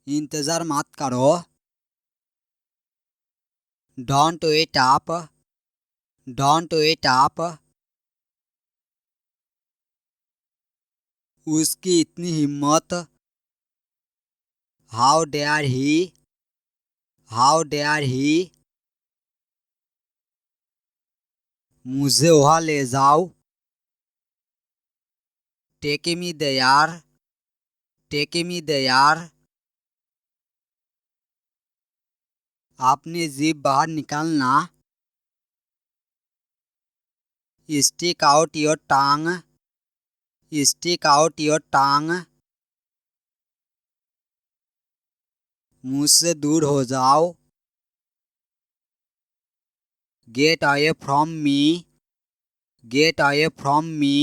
इंतज़ार मत करो। Don't wait up. Don't wait up. उसकी इतनी हिम्मत। How dare he. How dare he. मुझे वहाँ ले जाओ। Take me there. Take me there. अपनी जीभ बाहर निकालना। Stick out your tongue. Stick out your tongue. मुझसे दूर हो जाओ। Get away from me. Get away from me.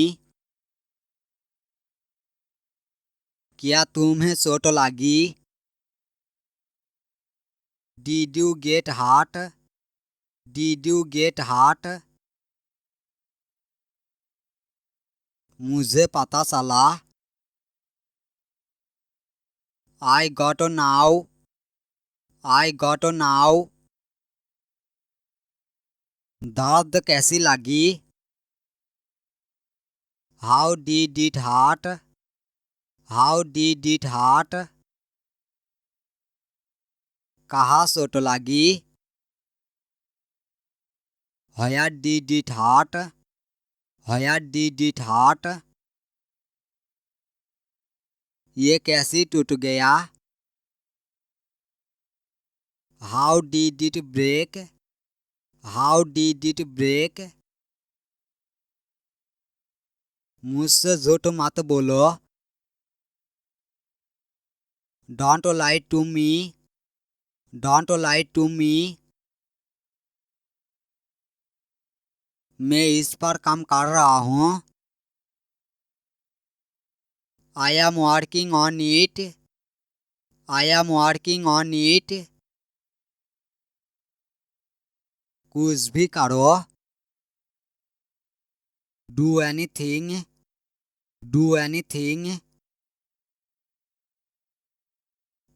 क्या तुम्हें चोट लगी? Did you get hurt? Did you get hurt? मुझे पता चला। I got now. I got now. दर्द कैसी लगी? How did it hurt? How did it hurt? कहाँ चोट लगी? Where did it hurt? Where did it hurt? ये कैसे टूट गया? How did it break? How did it break? मुझसे झूठ मत बोलो। Don't lie to me. Don't lie to me. मैं इस पर काम कर रहा हूँ। I am working on it. I am working on it. कुछ भी करो। Do anything. Do anything.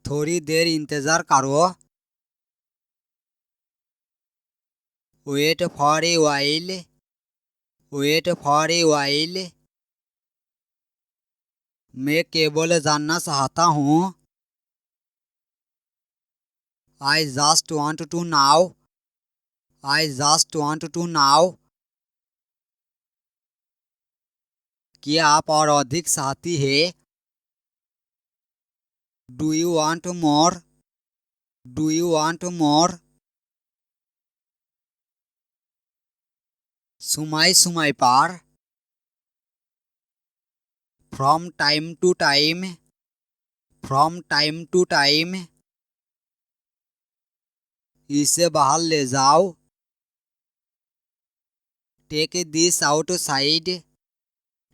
थोड़ी देर इंतज़ार करो। Wait for a while. Wait for a while. मैं केवल जानना चाहता हूँ। I just want to know. I just want to know. क्या आप और अधिक चाहती है? Do you want more? Do you want more? समय समय पर। From time to time. From time to time. इसे बाहर ले जाओ। Take this outside.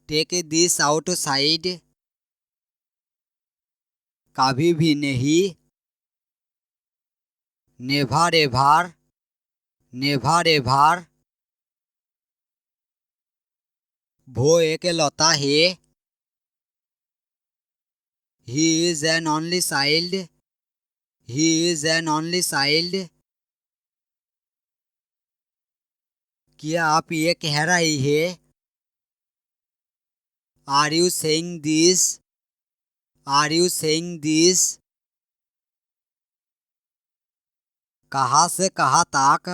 Take this outside. कभी भी नहीं। Never ever. Never ever. वो एक लौता है। He is an only child. He is an only child. क्या आप ये कह रही है? Are you saying this? Are you saying this? कहाँ से कहाँ तक?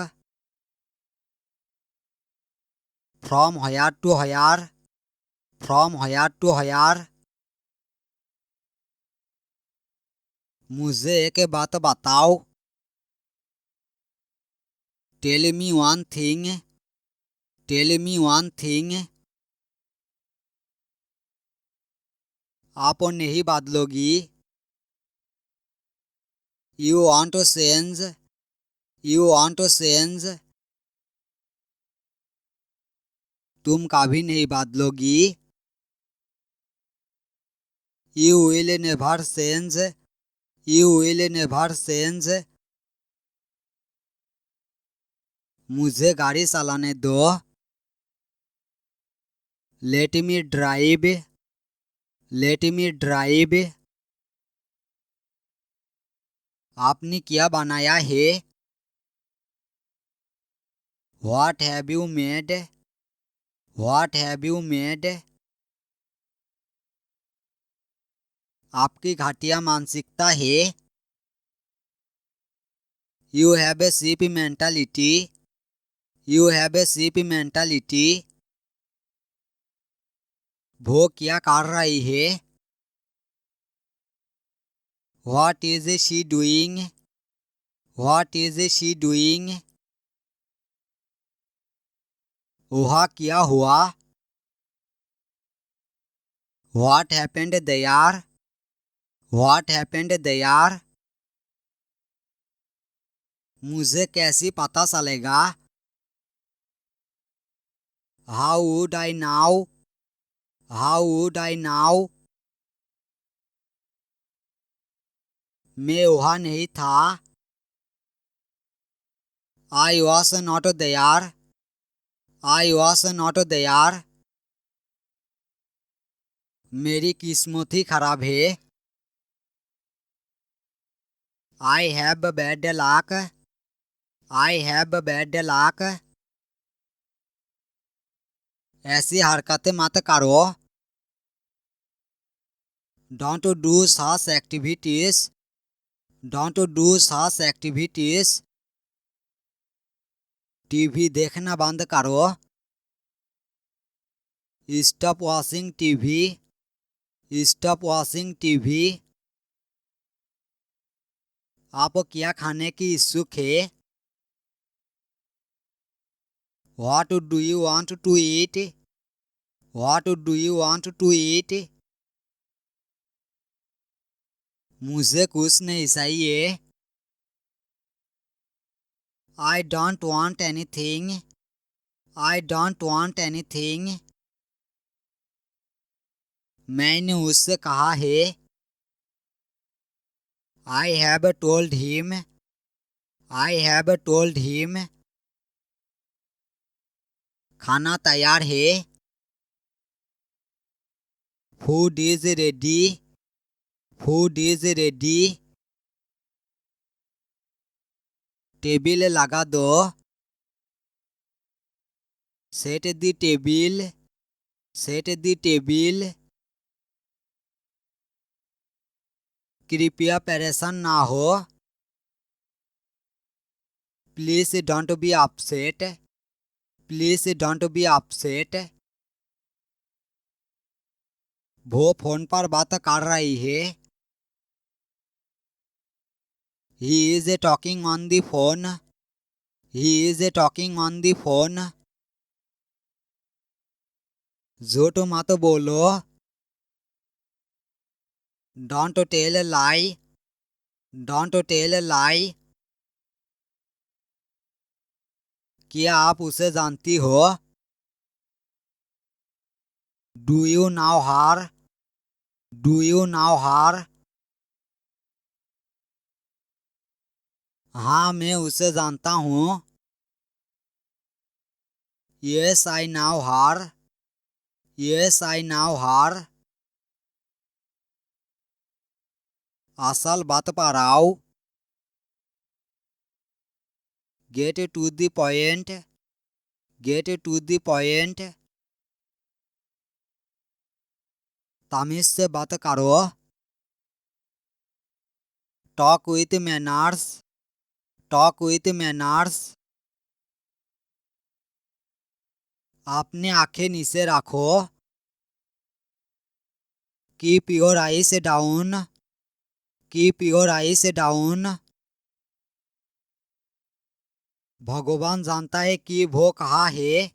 From where to where. From where to where. मुझे एक बात बताओ। Tell me one thing. Tell me one thing. आप नहीं बदलोगी। You want to change. You want to change. तुम कभी नहीं बदलोगी। You will never change. You will never change. मुझे गाड़ी चलाने दो। Let me drive. Let me drive. आपने क्या बनाया है? What have you made? What have you made? आपकी घटिया मानसिकता है। You have a sheep mentality. You have a sheep mentality. वो क्या कर रही है? What is she doing? What is she doing? वह क्या हुआ? What happened there? What happened there? मुझे कैसे पता चलेगा? How would I know? How would I know? मैं वहाँ नहीं था। I was not there. I was not there. मेरी किस्मत ही खराब है। I have bad luck. I have bad luck. ऐसी हरकतें मत करो। Don't do such activities. Don't do such activities. TV देखना बंद करो। Stop watching TV. Stop watching TV. आप क्या खाने की इच्छुक है? What do you want to eat? What do you want to eat? मुझे कुछ नहीं चाहिए। I don't want anything. I don't want anything. मैंने उससे कहा है। I have told him. I have told him. खाना तैयार है। Food is ready. Food is ready. Table लगा दो। Set the table. Set the table. कृपया परेशान ना हो। Please don't be upset. Please don't be upset. वो फोन पर बात कर रही है। He is talking on the phone. He is talking on the phone. झूठ मत बोलो। Don't tell a lie. Don't tell a lie. क्या आप उसे जानती हो? Do you know her? Do you know her? हाँ मैं उसे जानता हूँ। Yes I know her. Yes I know her. असल बात पर आओ। Get to the point. Get to the point. तमीज से बात करो। Talk with manners. Talk with manners. अपने आंखें नीचे रखो। Keep your eyes down. Keep your eyes down. भगवान जानता है कि वो कहाँ है।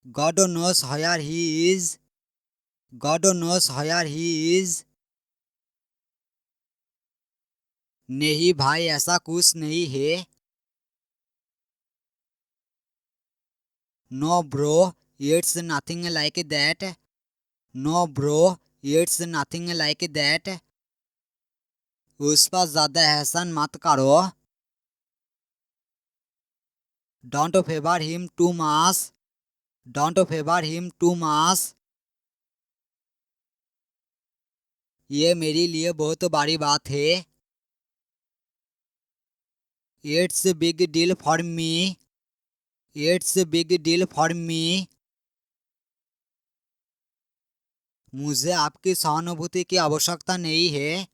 God knows where he is. God knows where he is. नहीं भाई ऐसा कुछ नहीं है। No bro, it's nothing like that. No bro, it's nothing like that. उस पर ज्यादा एहसान मत करो। Don't favor him too much. Don't favor him too much. ये मेरे लिए बहुत बड़ी बात है। It's big deal for me. It's big deal for me. मुझे आपकी सहानुभूति की आवश्यकता नहीं है।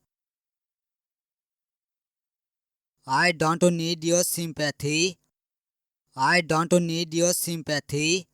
I don't need your sympathy. I don't need your sympathy.